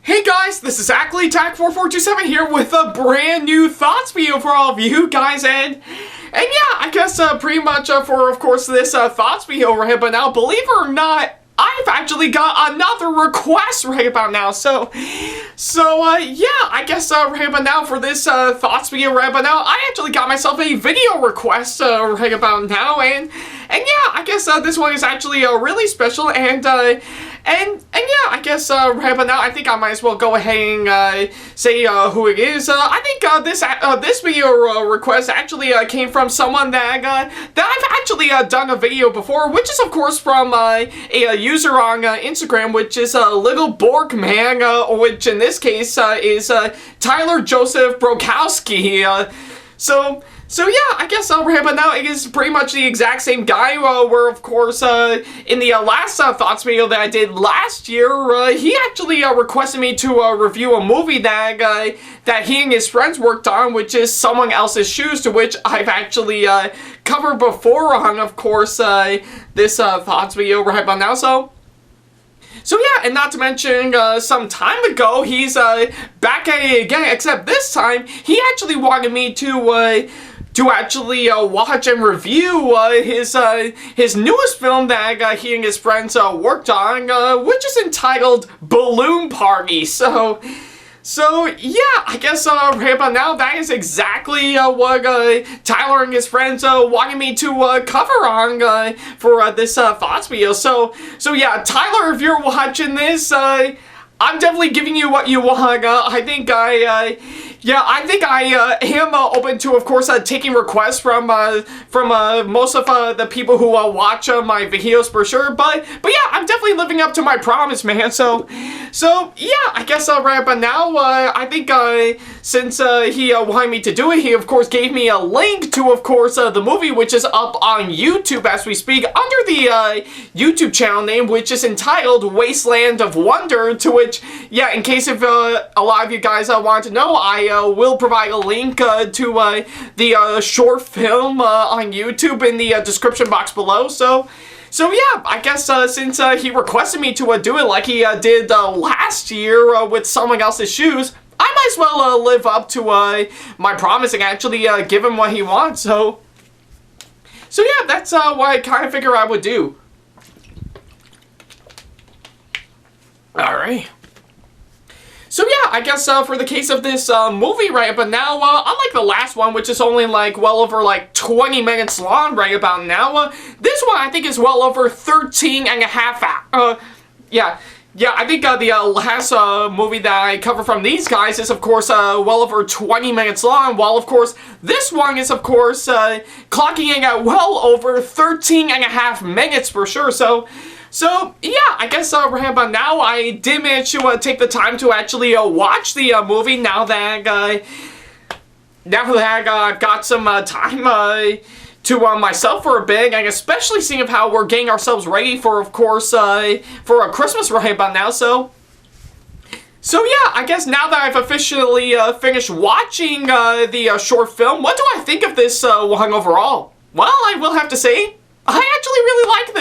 Hey guys, this is Ackleyattack4427 here with a brand new thoughts video for all of you guys, and yeah, I guess pretty much for, of course, this thoughts video right but now, believe it or not, I've actually got another request right about now, so yeah, I guess right about now for this thoughts video right about now, I actually got myself a video request right about now, and yeah, I guess this one is actually really special, and yeah, I guess right about now, I think I might as well go ahead and say who it is. I think this video request actually came from someone that I've actually done a video before, which is of course from a user on Instagram, which is Little Borg Man, which in this case is Tyler Joseph Brokowski. So yeah, I guess right about now it is pretty much the exact same guy, where of course in the last thoughts video that I did last year, he actually requested me to review a movie that he and his friends worked on, which is Someone Else's Shoes, to which I've actually covered before on, of course, this thoughts video right about now, So yeah, and not to mention, some time ago, he's back at it again, except this time, he actually wanted me to actually watch and review his newest film that he and his friends worked on, which is entitled Balloon Party. So yeah, I guess right about now, that is exactly what Tyler and his friends wanted me to cover on for this thoughts video. So yeah, Tyler, if you're watching this, I'm definitely giving you what you want. I think I am open to, of course, taking requests from most of the people who watch my videos for sure. But yeah, I'm definitely living up to my promise, man. So yeah, I guess right about now, I think since he wanted me to do it, he of course gave me a link to, of course, the movie, which is up on YouTube as we speak under the YouTube channel name, which is entitled Wasteland of Wonder. To which, yeah, in case if a lot of you guys want to know, I will provide a link to the short film on YouTube in the description box below. So yeah, I guess since he requested me to do it like he did last year with Someone Else's Shoes, I might as well live up to my promise and actually give him what he wants. So yeah, that's what I kind of figure I would do. Alright. So yeah, I guess for the case of this movie right about now, unlike the last one, which is only like well over like 20 minutes long right about now, this one I think is well over 13 and a half hours. Yeah, I think the last movie that I cover from these guys is, of course, well over 20 minutes long, while, of course, this one is, of course, clocking in at well over 13 and a half minutes for sure. So yeah, I guess right about now, I did manage to take the time to actually watch the movie now that I've got some time to myself for a bit, and especially seeing how we're getting ourselves ready for, of course, for Christmas right about now. So yeah, I guess now that I've officially finished watching the short film, what do I think of this one overall? Well, I will have to say, I actually really like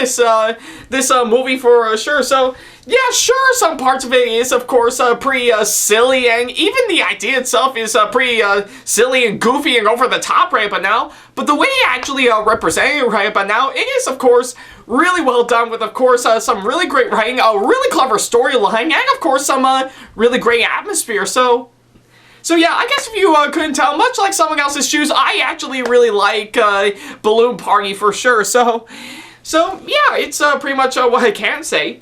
this movie for sure. So yeah, sure, some parts of it is, of course, pretty silly, and even the idea itself is pretty silly and goofy and over the top right about now. But the way it actually represented it right about now, it is, of course, really well done with, of course, some really great writing, a really clever storyline, and, of course, some really great atmosphere. So yeah, I guess if you couldn't tell, much like Someone Else's Shoes, I actually really like Balloon Party for sure. So yeah, it's pretty much what I can say.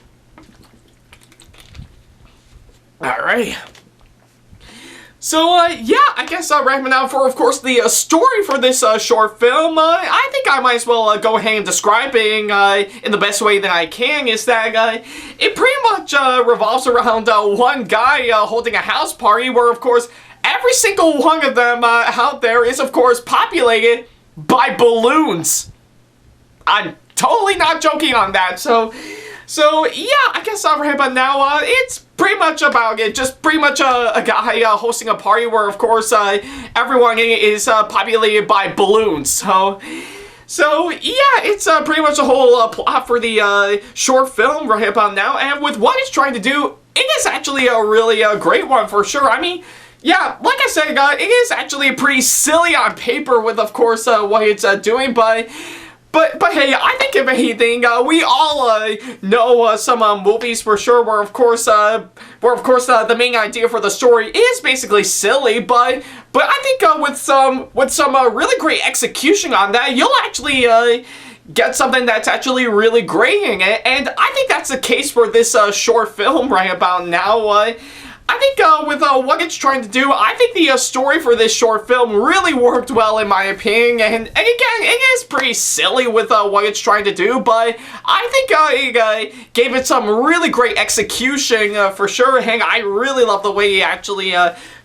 Alright. So yeah, I guess right now for, of course, the story for this short film, I think I might as well go ahead and describe it in the best way that I can, is that it pretty much revolves around one guy holding a house party where, of course, every single one of them out there is, of course, populated by balloons. I'm totally not joking on that. So yeah, I guess right about now, it's pretty much about it. Just pretty much a guy hosting a party where, of course, everyone is populated by balloons. So yeah, it's pretty much the whole plot for the short film right about now. And with what it's trying to do, it is actually a really great one for sure. I mean, yeah, like I said, it is actually pretty silly on paper with, of course, what it's doing, but hey, I think if anything, we all know some movies for sure where of course the main idea for the story is basically silly, but I think with some really great execution on that, you'll actually get something that's actually really great in it, and I think that's the case for this short film right about now. I think with what it's trying to do, I think the story for this short film really worked well in my opinion, and again, it is pretty silly with what it's trying to do, but I think it gave it some really great execution for sure, and I really love the way it actually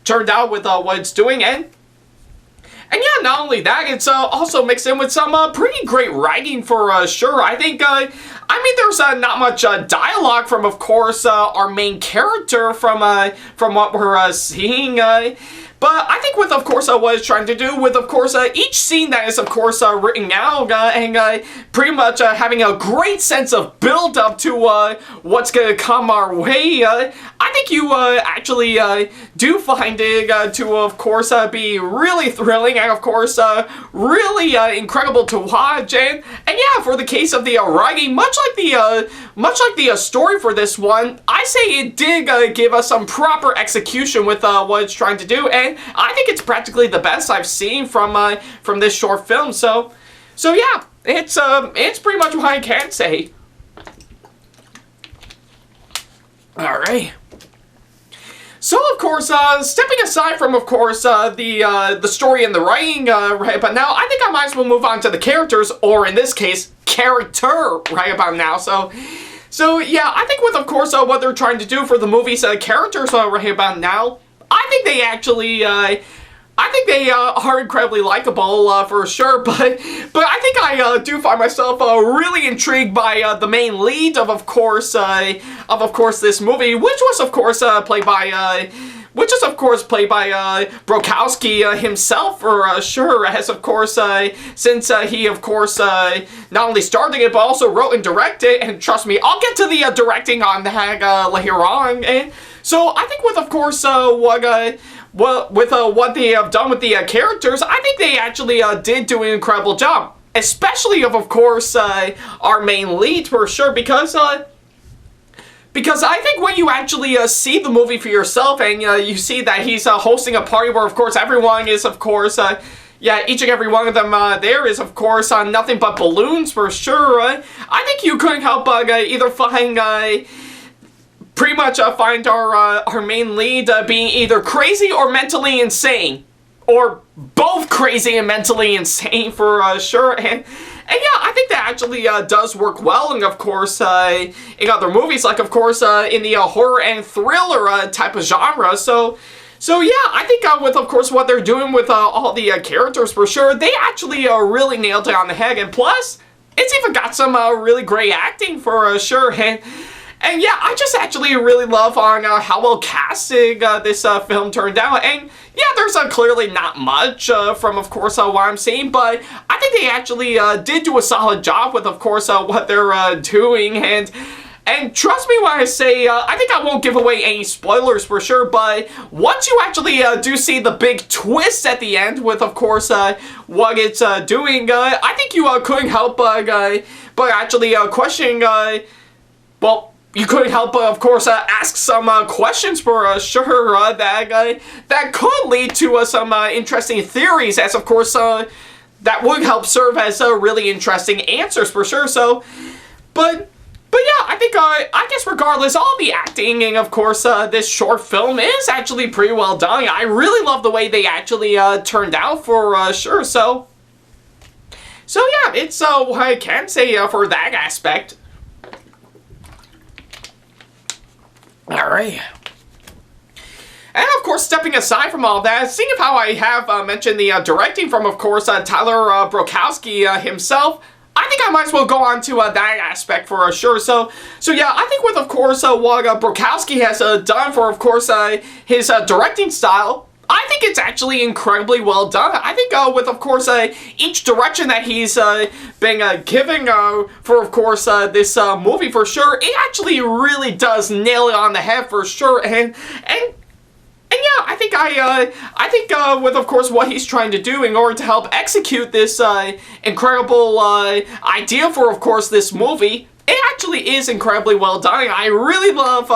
turned out with what it's doing, and yeah, not only that, it's also mixed in with some pretty great writing for sure. I think, I mean, there's not much dialogue from, of course, our main character from what we're seeing. But I think with, of course, what it's trying to do with, of course, each scene that is, of course, written out and pretty much having a great sense of build-up to what's going to come our way, I think you actually do find it to, of course, be really thrilling and, of course, really incredible to watch. And yeah, for the case of the writing, much like the story for this one, I say it did give us some proper execution with what it's trying to do, and I think it's practically the best I've seen from this short film. So yeah, it's pretty much what I can say. All right. So, of course, stepping aside from, of course, the story and the writing, right about now, I think I might as well move on to the characters, or in this case, character, right about now. So yeah, I think with, of course, what they're trying to do for the movie's characters, right about now, I think they actually, I think they are incredibly likable for sure, but I think I do find myself really intrigued by the main lead of course this movie, which was of course played by Brokowski himself for sure, as of course since he of course not only starred in it but also wrote and directed, and trust me, I'll get to the directing on that later on. And so I think with of course what they have done with the characters, I think they actually did do an incredible job, especially of course our main lead for sure, because I think when you actually see the movie for yourself and you see that he's hosting a party where of course everyone is of course yeah, each and every one of them there is of course nothing but balloons for sure, I think you couldn't help either find pretty much find our main lead being either crazy or mentally insane, or both crazy and mentally insane for sure. And yeah, I think that actually does work well, and of course in other movies, like of course in the horror and thriller type of genre. So yeah, I think with of course what they're doing with all the characters for sure, they actually really nailed it on the head, and plus it's even got some really great acting for sure. And yeah, I just actually really love on how well casted this film turned out. And yeah, there's clearly not much from, of course, what I'm seeing, but I think they actually did do a solid job with, of course, what they're doing. And trust me when I say, I think I won't give away any spoilers for sure, but once you actually do see the big twist at the end with, of course, what it's doing, I think you couldn't help but actually questioning, well, you couldn't help but, of course, ask some questions for sure that could lead to some interesting theories, as of course that would help serve as really interesting answers for sure. So, but yeah, I think I guess regardless, all the acting and of course this short film is actually pretty well done. I really love the way they actually turned out for sure. So yeah, it's what I can say for that aspect. Alright. And of course, stepping aside from all that, seeing of how I have mentioned the directing from, of course, Tyler Brokowski himself, I think I might as well go on to that aspect for sure. So yeah, I think with, of course, what Brokowski has done for, of course, his directing style, I think it's actually incredibly well done. I think with, of course, each direction that he's been giving for, of course, this movie for sure, it actually really does nail it on the head for sure. And yeah, I think with, of course, what he's trying to do in order to help execute this incredible idea for, of course, this movie, it actually is incredibly well done. I really love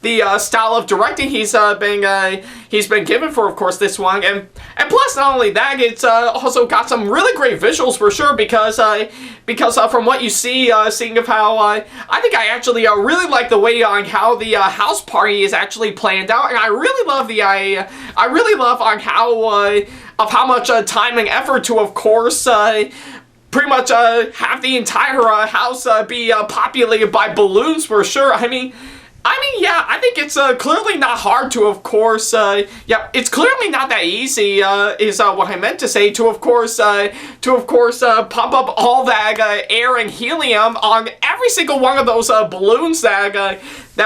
the style of directing he's been given for, of course, this one, and plus not only that, it's also got some really great visuals for sure, because from what you see, seeing of how I think I actually really like the way on how the house party is actually planned out, and I really love I really love on how much time and effort to, of course, pretty much have the entire house be populated by balloons for sure. I mean, yeah, I think it's clearly not hard to, of course, yeah, it's clearly not that easy, is what I meant to say, to, of course, pump up all that air and helium on every single one of those balloons that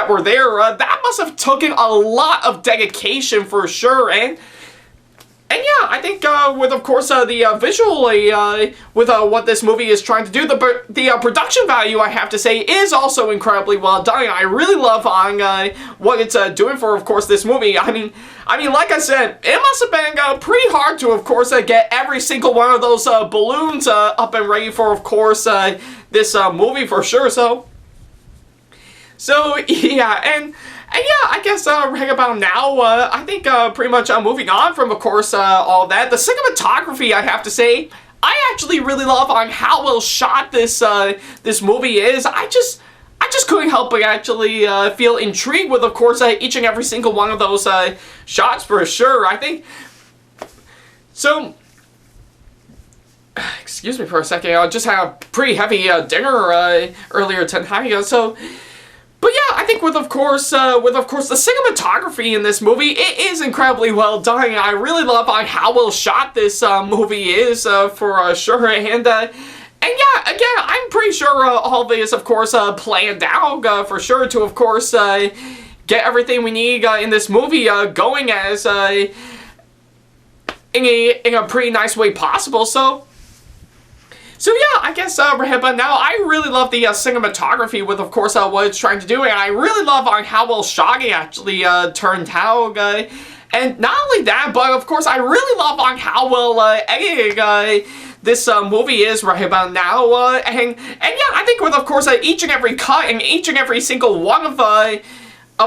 were there. That must have taken a lot of dedication for sure, and yeah, I think with, of course, the visually, with what this movie is trying to do, the production value, I have to say, is also incredibly well done. I really love on what it's doing for, of course, this movie. I mean, like I said, it must have been pretty hard to, of course, get every single one of those balloons up and ready for, of course, this movie for sure. So yeah, and yeah, I guess right about now, I think pretty much moving on from, of course, all that, the cinematography, I have to say, I actually really love on how well shot this this movie is. I just couldn't help but actually feel intrigued with, of course, each and every single one of those shots for sure. I think so. Excuse me for a second. I just had a pretty heavy dinner earlier tonight, so. But yeah, I think with of course the cinematography in this movie, it is incredibly well done. I really love how well shot this movie is for sure. And yeah, again, I'm pretty sure all of it is, of course, planned out for sure to, of course, get everything we need in this movie going as in a pretty nice way possible. So yeah, I guess but now I really love the cinematography with, of course, what it's trying to do, and I really love on how well shot it actually turned out. And not only that, but of course, I really love on how well edited this movie is right about now. And yeah, I think with, of course, each and every cut and each and every single one of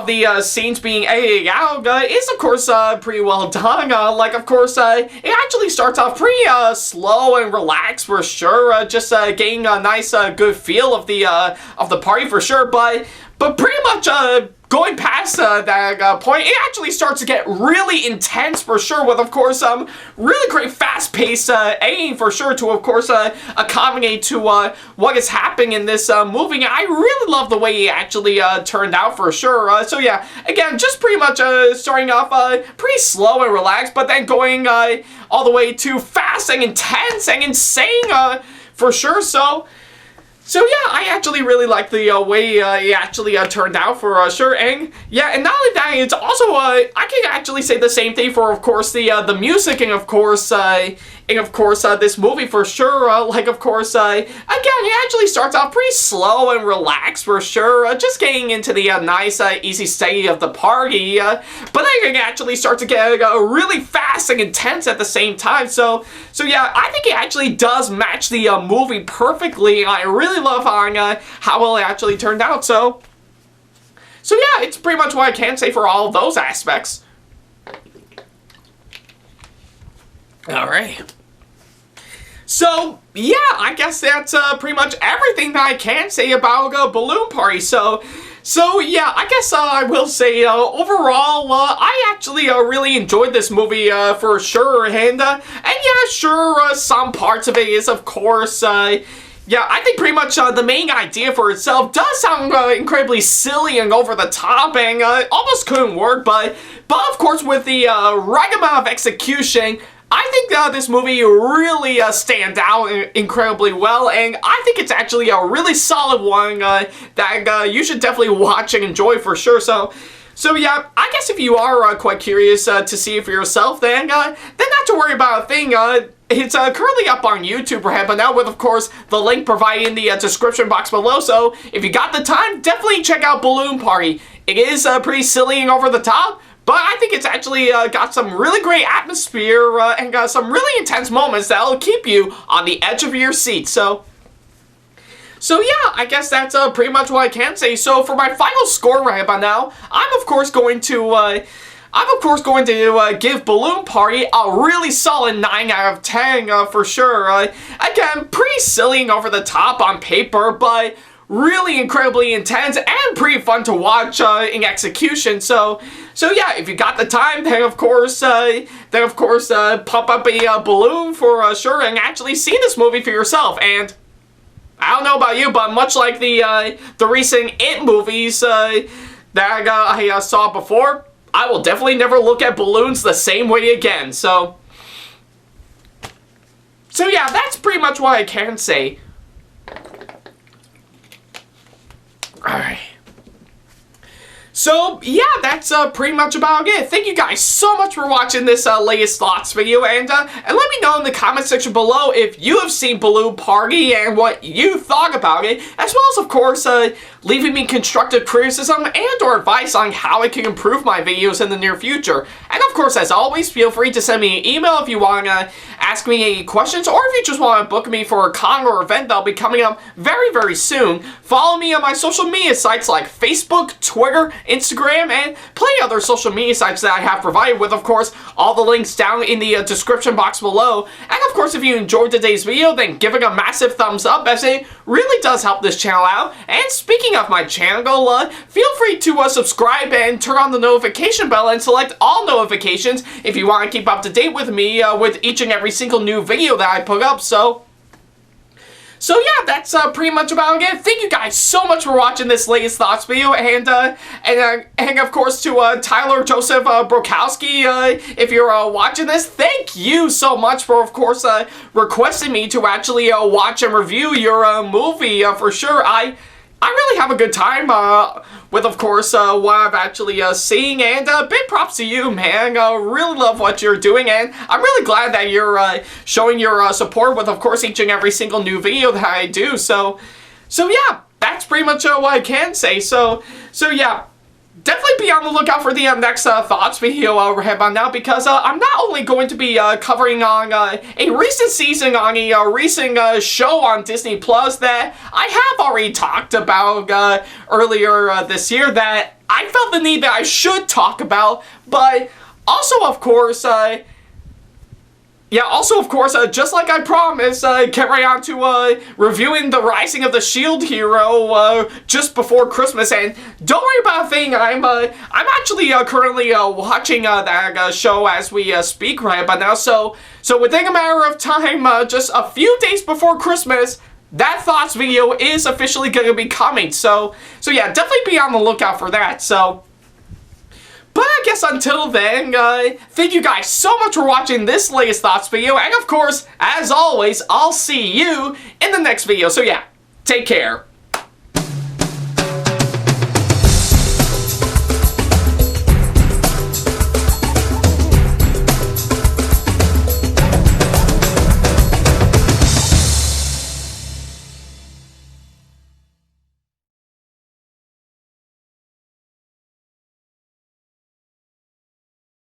the scenes being edited out is, of course, pretty well done. Like, of course, it actually starts off pretty slow and relaxed for sure, just getting a nice, good feel of the party for sure. But pretty much going past that point, it actually starts to get really intense for sure, with, of course, really great fast-paced editing for sure to, of course, accommodate to what is happening in this movie. I really love the way it actually turned out for sure. So yeah, again, just pretty much starting off pretty slow and relaxed, but then going all the way to fast and intense and insane for sure. So yeah, I actually really like the way it actually turned out for sure, and yeah, and not only that, it's also I can actually say the same thing for, of course, the music, and of course this movie for sure. Like, of course, again, it actually starts off pretty slow and relaxed for sure, just getting into the nice, easy state of the party, but then it actually starts to get really fast and intense at the same time. So yeah, I think it actually does match the movie perfectly. I really love on how well it actually turned out. So yeah, it's pretty much what I can say for all of those aspects. All right. So yeah, I guess that's pretty much everything that I can say about Balloon Party. So yeah, I guess I will say overall, I actually really enjoyed this movie for sure, and yeah, sure, some parts of it is, of course, yeah, I think pretty much the main idea for itself does sound incredibly silly and over the top, and almost couldn't work, but of course, with the right amount of execution, I think this movie really stands out incredibly well, and I think it's actually a really solid one that you should definitely watch and enjoy for sure. So So yeah, I guess if you are quite curious to see it for yourself, then not to worry about a thing. It's currently up on YouTube, right? But now with, of course, the link provided in the description box below. So if you got the time, definitely check out Balloon Party. It is pretty silly and over the top, but I think it's actually got some really great atmosphere and got some really intense moments that'll keep you on the edge of your seat. So yeah, I guess that's pretty much what I can say. So for my final score right about now, I'm of course going to give Balloon Party a really solid 9 out of 10 for sure. Again, pretty silly and over the top on paper, but really incredibly intense and pretty fun to watch in execution. So yeah, if you got the time, then of course pump up a balloon for sure and actually see this movie for yourself. And I don't know about you, but much like the recent It movies that I saw before, I will definitely never look at balloons the same way again. So yeah, that's pretty much what I can say. Alright. So, yeah, that's pretty much about it. Thank you guys so much for watching this latest thoughts video, and let me know in the comment section below if you have seen Balloon Party and what you thought about it, as well as, of course, leaving me constructive criticism and or advice on how I can improve my videos in the near future. And, of course, as always, feel free to send me an email if you want to ask me any questions, or if you just want to book me for a con or event that'll be coming up very, very soon. Follow me on my social media sites like Facebook, Twitter, Instagram, and plenty other social media sites that I have provided with, of course, all the links down in the description box below. And of course, if you enjoyed today's video, then give it a massive thumbs up, as it really does help this channel out. And speaking of my channel, feel free to subscribe and turn on the notification bell and select all notifications if you want to keep up to date with me with each and every single new video that I put up. So yeah, that's pretty much about it. Thank you guys so much for watching this latest thoughts video, and of course to Tyler Joseph Brokowski, if you're watching this, thank you so much for, of course, requesting me to actually watch and review your movie for sure. I really have a good time with, of course, what I've actually seen, and big props to you, man. Really love what you're doing, and I'm really glad that you're showing your support with, of course, each and every single new video that I do. So yeah, that's pretty much what I can say. So yeah. Definitely be on the lookout for the next thoughts video right about now, because I'm not only going to be covering on a recent season on a recent show on Disney Plus that I have already talked about earlier this year that I felt the need that I should talk about, but also, of course, just like I promised, get right on to reviewing The Rising of the Shield Hero just before Christmas. And don't worry about a thing, I'm actually currently watching that show as we speak right about now. So within a matter of time, just a few days before Christmas, that thoughts video is officially going to be coming. So yeah, definitely be on the lookout for that. But I guess until then, thank you guys so much for watching this latest thoughts video, and of course, as always, I'll see you in the next video. So yeah, take care.